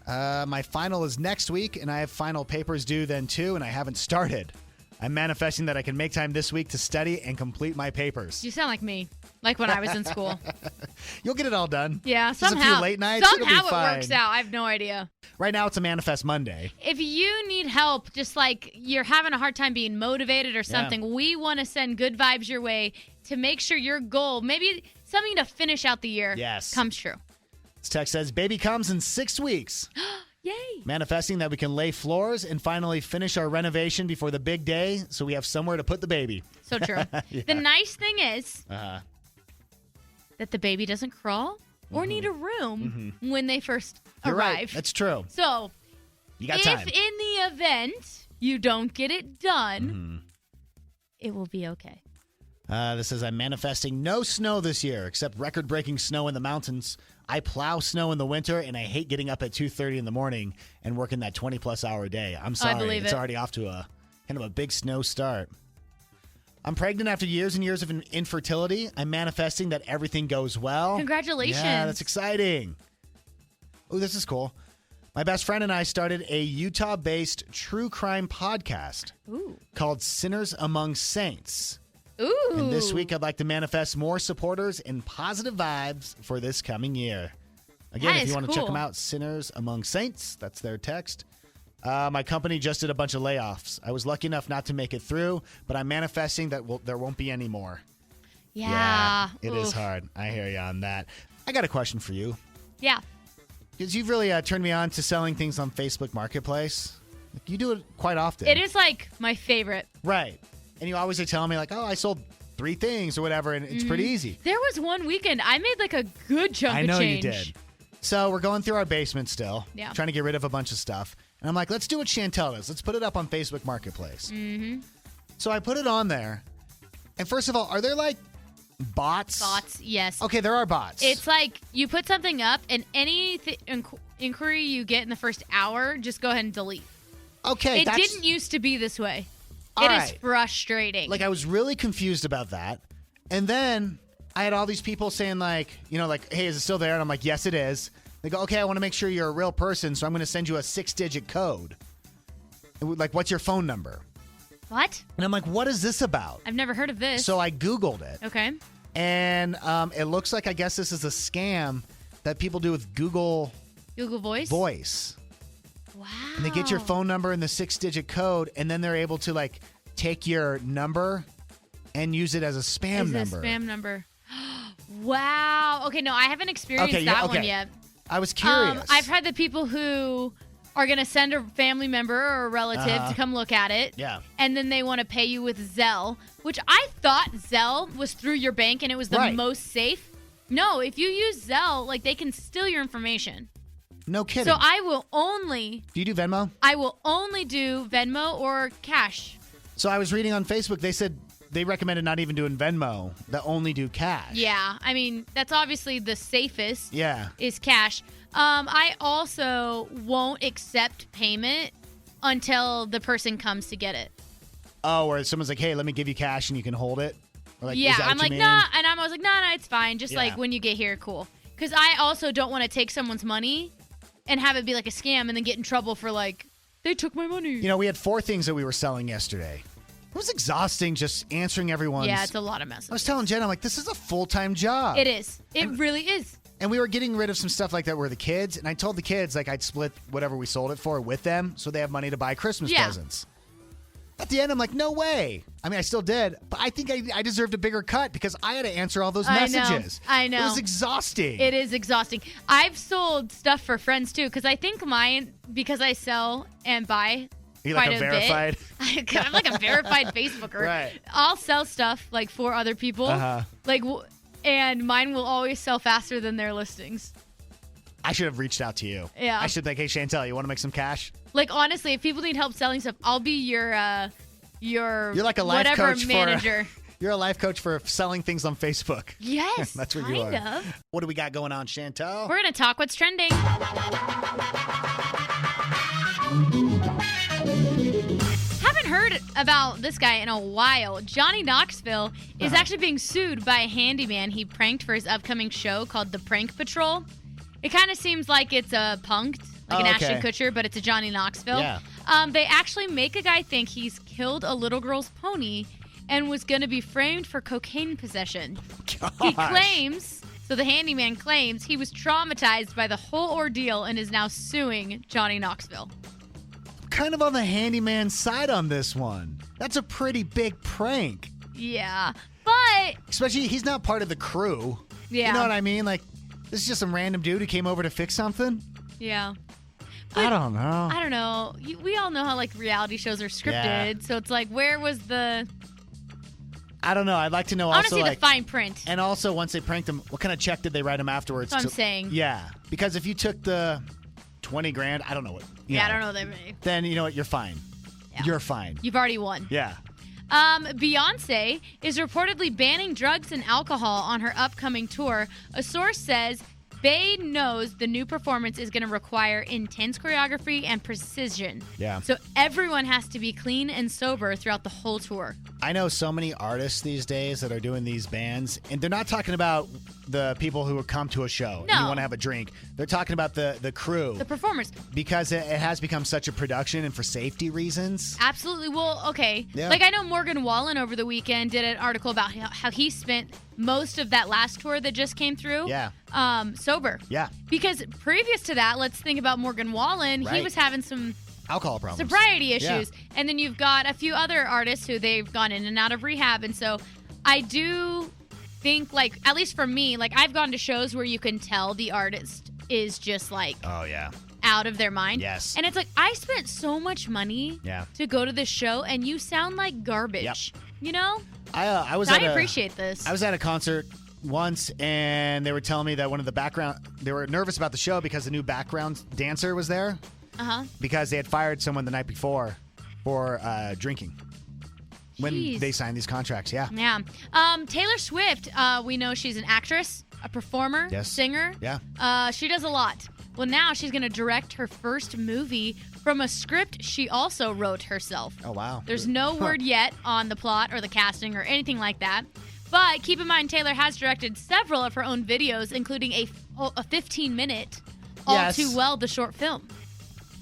My final is next week, and I have final papers due then, too, and I haven't started. I'm manifesting that I can make time this week to study and complete my papers. You sound like me, like when I was in school. You'll get it all done. Yeah, Just somehow. a few late nights, Somehow it'll be fine. It works out. I have no idea. Right now, it's a Manifest Monday. If you need help, just like you're having a hard time being motivated or something, we want to send good vibes your way to make sure your goal, maybe something to finish out the year, comes true. This text says, baby comes in 6 weeks. Yay. Manifesting that we can lay floors and finally finish our renovation before the big day so we have somewhere to put the baby. So true. Yeah. The nice thing is that the baby doesn't crawl or need a room when they first You're arrive. Right. That's true. So you got if time. in the event you don't get it done, it will be okay. This says, I'm manifesting no snow this year except record-breaking snow in the mountains. I plow snow in the winter, and I hate getting up at 2:30 in the morning and working that 20-plus hour day. I'm sorry. believe it's it. already off to a kind of a big snow start. I'm pregnant after years and years of infertility. I'm manifesting that everything goes well. Congratulations. Yeah, that's exciting. Oh, this is cool. My best friend and I started a Utah-based true crime podcast called Sinners Among Saints. Ooh. And this week, I'd like to manifest more supporters and positive vibes for this coming year. Again, That if you is want to check cool. them out, Sinners Among Saints, that's their text. My company just did a bunch of layoffs. I was lucky enough not to make it through, but I'm manifesting that there won't be any more. Yeah. It is hard. I hear you on that. I got a question for you. Yeah. Because you've really turned me on to selling things on Facebook Marketplace. You do it quite often. It is like my favorite. Right. And you always are telling me, like, oh, I sold 3 things or whatever, and it's pretty easy. There was one weekend I made like a good chunk I of know change. you did. So we're going through our basement still, Yeah. trying to get rid of a bunch of stuff. And I'm like, let's do what Chantel does. Let's put it up on Facebook Marketplace. Mm-hmm. So I put it on there. And first of all, are there like bots? Bots, yes. Okay, there are bots. It's like you put something up, and any inquiry you get in the first hour, just go ahead and delete. Okay, It didn't used to be this way. It is frustrating. Like, I was really confused about that. And then I had all these people saying, like, hey, is it still there? And I'm like, yes, it is. They go, okay, I want to make sure you're a real person, so I'm going to send you a 6-digit code. Like, what's your phone number? What? And I'm like, what is this about? I've never heard of this. So I Googled it. Okay. And it looks like, I guess this is a scam that people do with Google Voice. Wow. And they get your phone number and the 6-digit code, and then they're able to, like, take your number and use it as a spam number. A spam number. Wow. Okay, no, I haven't experienced that one yet. I was curious. I've had the people who are going to send a family member or a relative to come look at it. Yeah. And then they want to pay you with Zelle, which I thought Zelle was through your bank and it was the most safe. No, if you use Zelle, like, they can steal your information. No kidding. So I will only... Do you do Venmo? I will only do Venmo or cash. So I was reading on Facebook, they said they recommended not even doing Venmo, that only do cash. Yeah, I mean, that's obviously the safest. Yeah. Is cash. I also won't accept payment until the person comes to get it. Oh, or someone's like, hey, let me give you cash and you can hold it? Or like, Yeah, is that I'm what like, you nah, mean? and I was like, nah, it's fine. Just Yeah. like when you get here, cool. Because I also don't want to take someone's money and have it be like a scam and then get in trouble for like, they took my money. We had 4 things that we were selling yesterday. It was exhausting just answering everyone's... Yeah, it's a lot of messages. I was telling Jen, I'm like, this is a full-time job. It is. It really is. And we were getting rid of some stuff like that were the kids, and I told the kids, like, I'd split whatever we sold it for with them so they have money to buy Christmas presents. At the end, I'm like, no way. I mean, I still did, but I think I deserved a bigger cut because I had to answer all those messages. I know. It was exhausting. It is exhausting. I've sold stuff for friends, too, because I think mine, because I sell and buy You're quite like a verified? Bit. I'm like a verified Facebooker. Right. I'll sell stuff, like, for other people. Uh-huh. Like, and mine will always sell faster than their listings. I should have reached out to you. Yeah. I should think, hey, Chantel, you want to make some cash? Like, honestly, if people need help selling stuff, I'll be your You're like a life whatever coach manager. You're a life coach for selling things on Facebook. Yes, That's what you are. kind of. What do we got going on, Chantel? We're going to talk what's trending. Haven't heard about this guy in a while. Johnny Knoxville is actually being sued by a handyman he pranked for his upcoming show called The Prank Patrol. It kind of seems like it's a punked, like an Ashton Kutcher, but it's a Johnny Knoxville. Yeah. They actually make a guy think he's killed a little girl's pony and was going to be framed for cocaine possession. He claims, so the handyman claims, he was traumatized by the whole ordeal and is now suing Johnny Knoxville. Kind of on the handyman side on this one. That's a pretty big prank. Yeah, but... Especially, he's not part of the crew. Yeah. You know what I mean? Like, this is just some random dude who came over to fix something? Yeah. I don't know. I don't know. We all know how, like, reality shows are scripted, so it's like, where was the... I don't know. I'd like to know I want to also, see like... the fine print. And also, once they pranked him, what kind of check did they write him afterwards? That's what I'm saying. Yeah. Because if you took the 20 grand, I don't know what... Yeah, I don't know that many. Then, you know what? You're fine. Yeah. You're fine. You've already won. Yeah. Beyonce is reportedly banning drugs and alcohol on her upcoming tour. A source says Bay knows the new performance is going to require intense choreography and precision. Yeah. So everyone has to be clean and sober throughout the whole tour. I know so many artists these days that are doing these bands, and they're not talking about the people who come to a show and you want to have a drink. They're talking about the crew. The performers. Because it has become such a production and for safety reasons. Absolutely. Well, okay. Yeah. Like, I know Morgan Wallen over the weekend did an article about how he spent most of that last tour that just came through sober. Yeah. Because previous to that, let's think about Morgan Wallen. Right. He was having some alcohol problems, sobriety issues. Yeah. And then you've got a few other artists who they've gone in and out of rehab. And so I do think, like, at least for me, like, I've gone to shows where you can tell the artist is just like, oh yeah, out of their mind. Yes. And it's like, I spent so much money to go to this show and you sound like garbage. Yep. You know? I appreciate this. I was at a concert once, and they were telling me that they were nervous about the show because the new background dancer was there. Because they had fired someone the night before for drinking when they signed these contracts. Yeah. Yeah. Taylor Swift, we know she's an actress, a performer, singer. Yeah. She does a lot. Well, now she's going to direct her first movie from a script she also wrote herself. Oh, wow. There's no word yet on the plot or the casting or anything like that. But keep in mind, Taylor has directed several of her own videos, including a 15-minute All Too Well, the short film.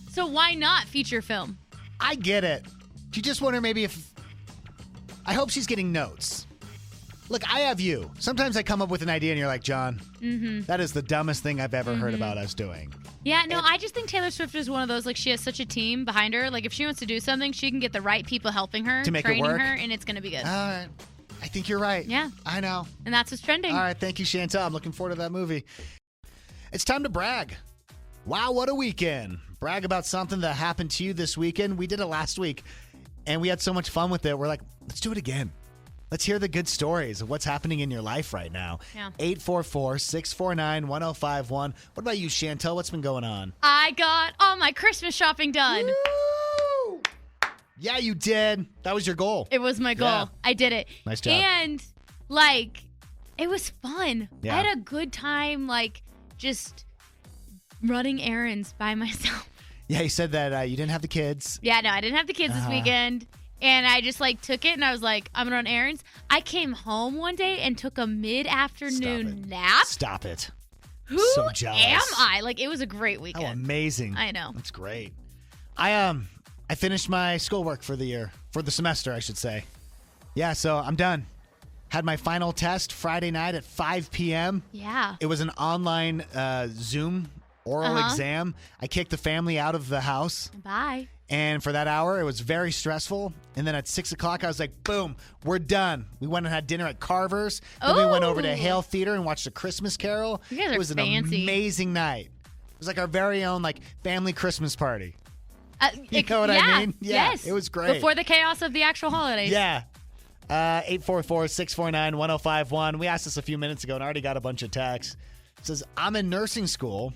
So why not feature film? I get it. You just wonder maybe if... I hope she's getting notes. Look, I have you. Sometimes I come up with an idea and you're like, John, that is the dumbest thing I've ever heard about us doing. Yeah, no, I just think Taylor Swift is one of those, like, she has such a team behind her. Like, if she wants to do something, she can get the right people helping her, to make training it work. her, and it's going to be good. All right. I think you're right. Yeah. I know. And that's what's trending. All right, thank you, Chantel. I'm looking forward to that movie. It's time to brag. Wow, what a weekend. Brag about something that happened to you this weekend. We did it last week, and we had so much fun with it. We're like, let's do it again. Let's hear the good stories of what's happening in your life right now. Yeah. 844-649-1051. What about you, Chantel? What's been going on? I got all my Christmas shopping done. Woo! Yeah, you did. That was your goal. It was my goal. Yeah. I did it. Nice job. And, like, it was fun. Yeah. I had a good time, like, just running errands by myself. Yeah, you said that you didn't have the kids. Yeah, no, I didn't have the kids this weekend. And I just, like, took it, and I was like, I'm going to run errands. I came home one day and took a mid-afternoon nap. Stop it. Who so jealous. am I? Like, it was a great weekend. Oh, amazing. I know. That's great. I finished my schoolwork for the year, for the semester, I should say. Yeah, so I'm done. Had my final test Friday night at 5 p.m. Yeah. It was an online Zoom oral exam. I kicked the family out of the house. Bye. And for that hour, it was very stressful. And then at 6 o'clock, I was like, boom, we're done. We went and had dinner at Carver's. Then we went over to Hale Theater and watched A Christmas Carol. You guys are It was fancy. an amazing night. It was like our very own like family Christmas party. You know what I mean? Yeah, yes. it was great. Before the chaos of the actual holidays. Yeah. 844-649-1051. We asked this a few minutes ago and I already got a bunch of texts. It says, I'm in nursing school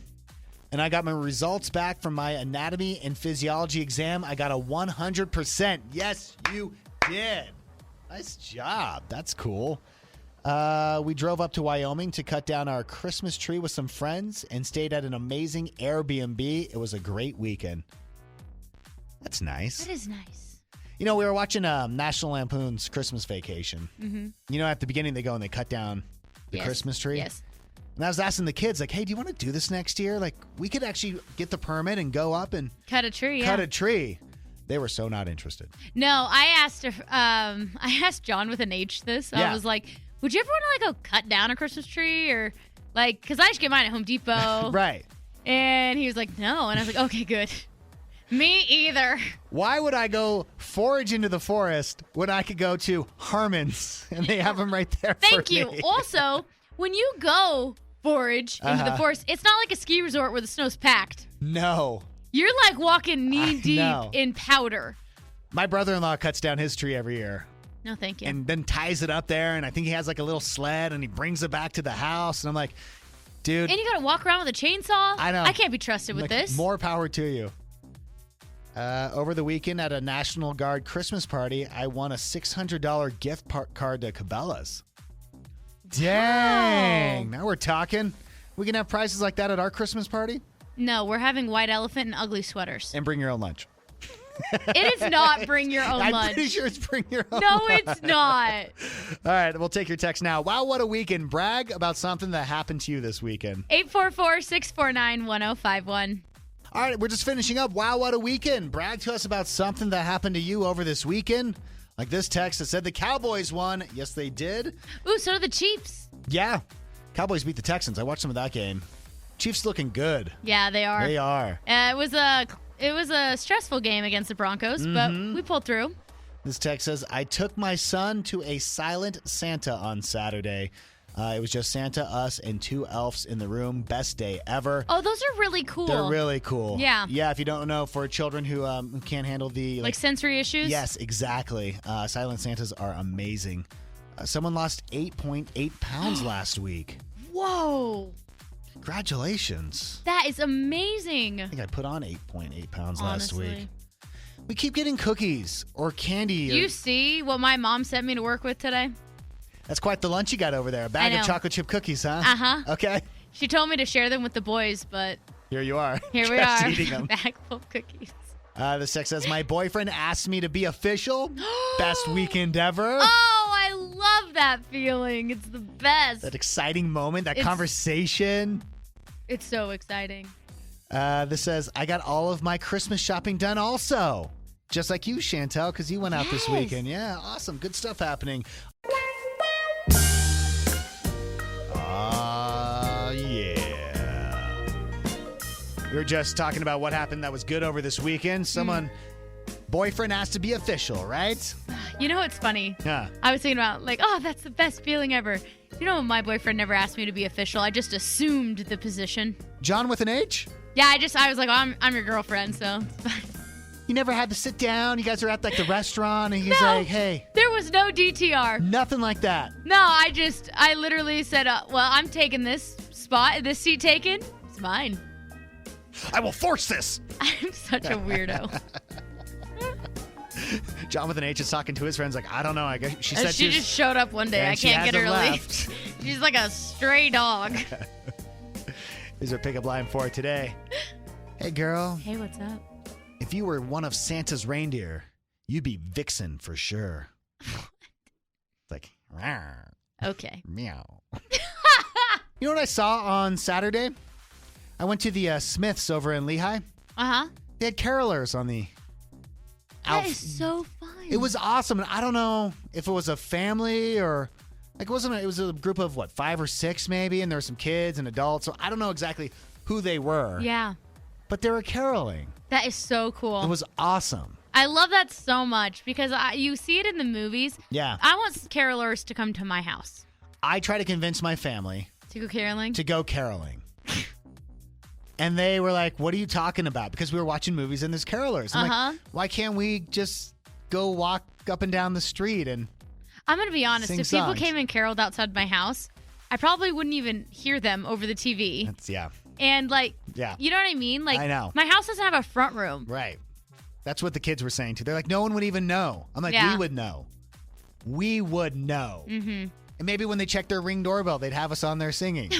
and I got my results back from my anatomy and physiology exam. I got a 100%. Yes, you did. Nice job. That's cool. We drove up to Wyoming to cut down our Christmas tree with some friends and stayed at an amazing Airbnb. It was a great weekend. That's nice. That is nice. You know, we were watching National Lampoon's Christmas Vacation. Mm-hmm. You know, at the beginning they go and they cut down the Christmas tree. Yes. And I was asking the kids, like, hey, do you want to do this next year? Like, we could actually get the permit and go up and cut a tree. Cut a tree. They were so not interested. No, I asked John with an H this. I was like, would you ever want to like go cut down a Christmas tree or like, because I should get mine at Home Depot. Right. And he was like, no. And I was like, okay, good. Me either. Why would I go forage into the forest when I could go to Harmon's and they have them right there? Thank you. Me? Also, when you go forage into the forest, it's not like a ski resort where the snow's packed. No. You're like walking knee deep in powder. My brother-in-law cuts down his tree every year. No, thank you. And then ties it up there, and I think he has like a little sled, and he brings it back to the house, and I'm like, dude. And you got to walk around with a chainsaw? I know. I can't be trusted with this. More power to you. Over the weekend at a National Guard Christmas party, I won a $600 gift card to Cabela's. Dang. Now we're talking. We can have prizes like that at our Christmas party? No, we're having white elephant and ugly sweaters. And bring your own lunch. It is not bring your own lunch. I'm pretty sure it's bring your own No, lunch. it's not. All right, we'll take your text now. Wow, what a weekend. Brag about something that happened to you this weekend. 844-649-1051. All right, we're just finishing up. Wow, what a weekend. Brag to us about something that happened to you over this weekend. Like this text that said the Cowboys won. Yes, they did. Ooh, so did the Chiefs. Yeah. Cowboys beat the Texans. I watched some of that game. Chiefs looking good. Yeah, they are. They are. It was a stressful game against the Broncos, but we pulled through. This text says, I took my son to a silent Santa on Saturday. It was just Santa, us, and 2 elves in the room. Best day ever. Oh, those are really cool. They're really cool. Yeah. Yeah, if you don't know, for children who can't handle the... Like sensory issues? Yes, exactly. Silent Santas are amazing. Someone lost 8.8 pounds last week. Whoa. Congratulations. That is amazing. I think I put on 8.8 pounds last Honestly. week. We keep getting cookies or candy. You see what my mom sent me to work with today? That's quite the lunch you got over there. A bag of chocolate chip cookies, huh? Uh-huh. Okay. She told me to share them with the boys, but Here you are. here we Just are. eating them. Bag full of cookies. This text says, my boyfriend asked me to be official. Best weekend ever. Oh, I love that feeling. It's the best. That exciting moment, that It's- conversation. It's so exciting. This says, I got all of my Christmas shopping done also. Just like you, Chantel, because you went out this weekend. Yeah, awesome. Good stuff happening. Yeah. We were just talking about what happened that was good over this weekend. Boyfriend asked to be official, right? You know what's funny? Yeah. I was thinking about, that's the best feeling ever. You know, my boyfriend never asked me to be official. I just assumed the position. John with an H? Yeah, I was like, I'm your girlfriend, so it's fine. You never had to sit down. You guys are at the restaurant, and he's like, hey. There was no DTR. Nothing like that. No, I literally said, I'm taking this spot, this seat taken. It's mine. I will force this. I'm such a weirdo. John with an H is talking to his friends like, I don't know. I guess she said she just showed up one day. and I she can't get her to hasn't leave. left. She's like a stray dog. Here's our pickup line for today. Hey, girl. Hey, what's up? If you were one of Santa's reindeer, you'd be Vixen for sure. It's like, rawr, Okay. meow. You know what I saw on Saturday? I went to the Smiths over in Lehigh. Uh-huh. They had carolers on the That is so fun. It was awesome. And I don't know if it was a family or it was a group of 5 or 6 maybe, and there were some kids and adults. So I don't know exactly who they were. Yeah. But they were caroling. That is so cool. It was awesome. I love that so much because you see it in the movies. Yeah. I want carolers to come to my house. I try to convince my family To go caroling? to go caroling. And they were like, what are you talking about? Because we were watching movies and there's carolers. I'm like, why can't we just go walk up and down the street? And I'm going to be honest. Sing If people songs. came and caroled outside my house, I probably wouldn't even hear them over the TV. yeah. And Yeah. you know what I mean? Like, I know. My house doesn't have a front room. Right. That's what the kids were saying too. They're like, no one would even know. I'm like, Yeah. we would know. We would know. Mm-hmm. And maybe when they check their Ring doorbell, they'd have us on there singing.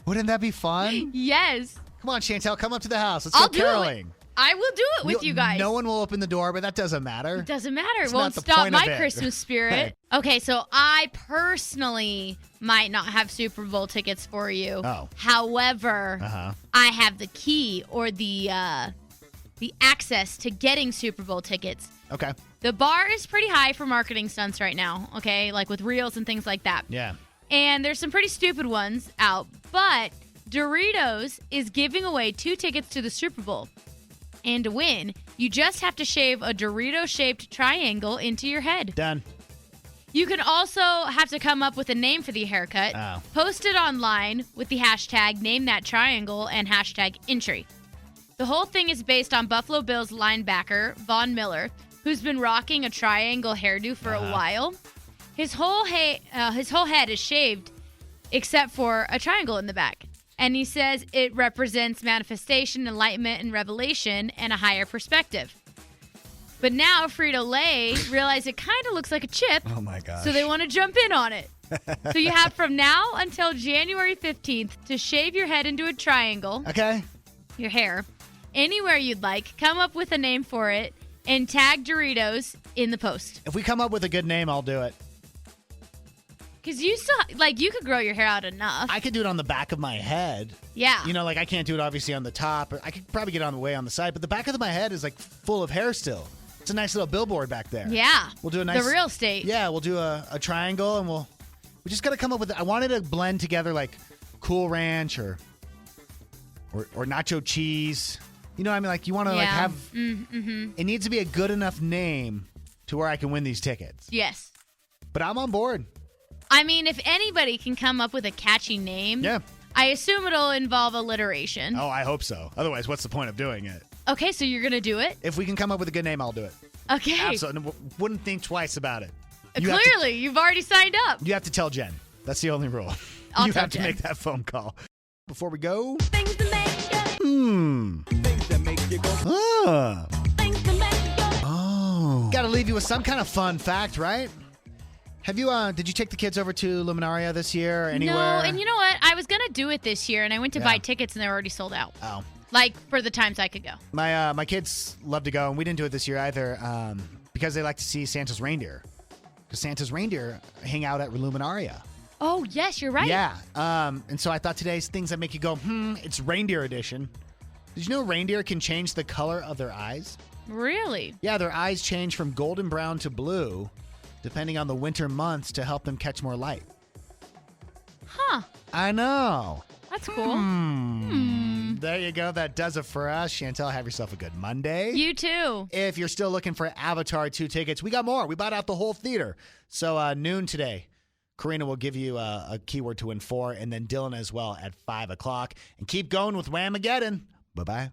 Wouldn't that be fun? Yes. Come on, Chantel, come up to the house. Let's I'll go do caroling. I will do it with you guys. No one will open the door, but that doesn't matter. It doesn't matter. It's It not won't the stop point of my it. Christmas spirit. Okay, so I personally might not have Super Bowl tickets for you. Oh. However, I have the key or the access to getting Super Bowl tickets. Okay. The bar is pretty high for marketing stunts right now, okay? Like with reels and things like that. Yeah. And there's some pretty stupid ones out, but Doritos is giving away 2 tickets to the Super Bowl. And to win, you just have to shave a Dorito-shaped triangle into your head. Done. You can also have to come up with a name for the haircut. Oh. Post it online with the hashtag #NameThatTriangle and hashtag entry. The whole thing is based on Buffalo Bills linebacker Von Miller, who's been rocking a triangle hairdo for a while. His whole head is shaved except for a triangle in the back. And he says it represents manifestation, enlightenment, and revelation, and a higher perspective. But now Frito-Lay realized it kind of looks like a chip, Oh, my gosh. so they want to jump in on it. So you have from now until January 15th to shave your head into a triangle. Okay. Your hair. Anywhere you'd like. Come up with a name for it and tag Doritos in the post. If we come up with a good name, I'll do it. Because you still, you could grow your hair out enough. I could do it on the back of my head. Yeah. I can't do it obviously on the top. I could probably get it on the way on the side, but the back of my head is full of hair still. It's a nice little billboard back there. Yeah. We'll do a nice... The real estate. Yeah, we'll do a triangle, and we just got to come up with... I wanted to blend together Cool Ranch or nacho cheese. You know what I mean? You want to have... Mm-hmm. It needs to be a good enough name to where I can win these tickets. Yes. But I'm on board. I mean, if anybody can come up with a catchy name, I assume it'll involve alliteration. Oh, I hope so. Otherwise, what's the point of doing it? Okay, so you're going to do it? If we can come up with a good name, I'll do it. Okay. Absolutely. Wouldn't think twice about it. Clearly, you've already signed up. You have to tell Jen. That's the only rule. I'll you tell have to Jen. make that phone call. Before we go... Things that make Things that make you go... Things that make you go... Oh. Got to leave you with some kind of fun fact, right? Have you, did you take the kids over to Luminaria this year or anywhere? No, and you know what? I was going to do it this year, and I went to buy tickets, and they were already sold out. Oh. For the times I could go. My kids love to go, and we didn't do it this year either because they like to see Santa's reindeer. Because Santa's reindeer hang out at Luminaria. Oh, yes, you're right. Yeah. And so I thought today's things that make you go, it's reindeer edition. Did you know reindeer can change the color of their eyes? Really? Yeah, their eyes change from golden brown to blue, depending on the winter months to help them catch more light. Huh. I know. That's cool. There you go. That does it for us. Chantel, have yourself a good Monday. You too. If you're still looking for Avatar 2 tickets, we got more. We bought out the whole theater. So noon today, Karina will give you a keyword to win for, and then Dylan as well at 5 o'clock. And keep going with Whamageddon. Bye-bye.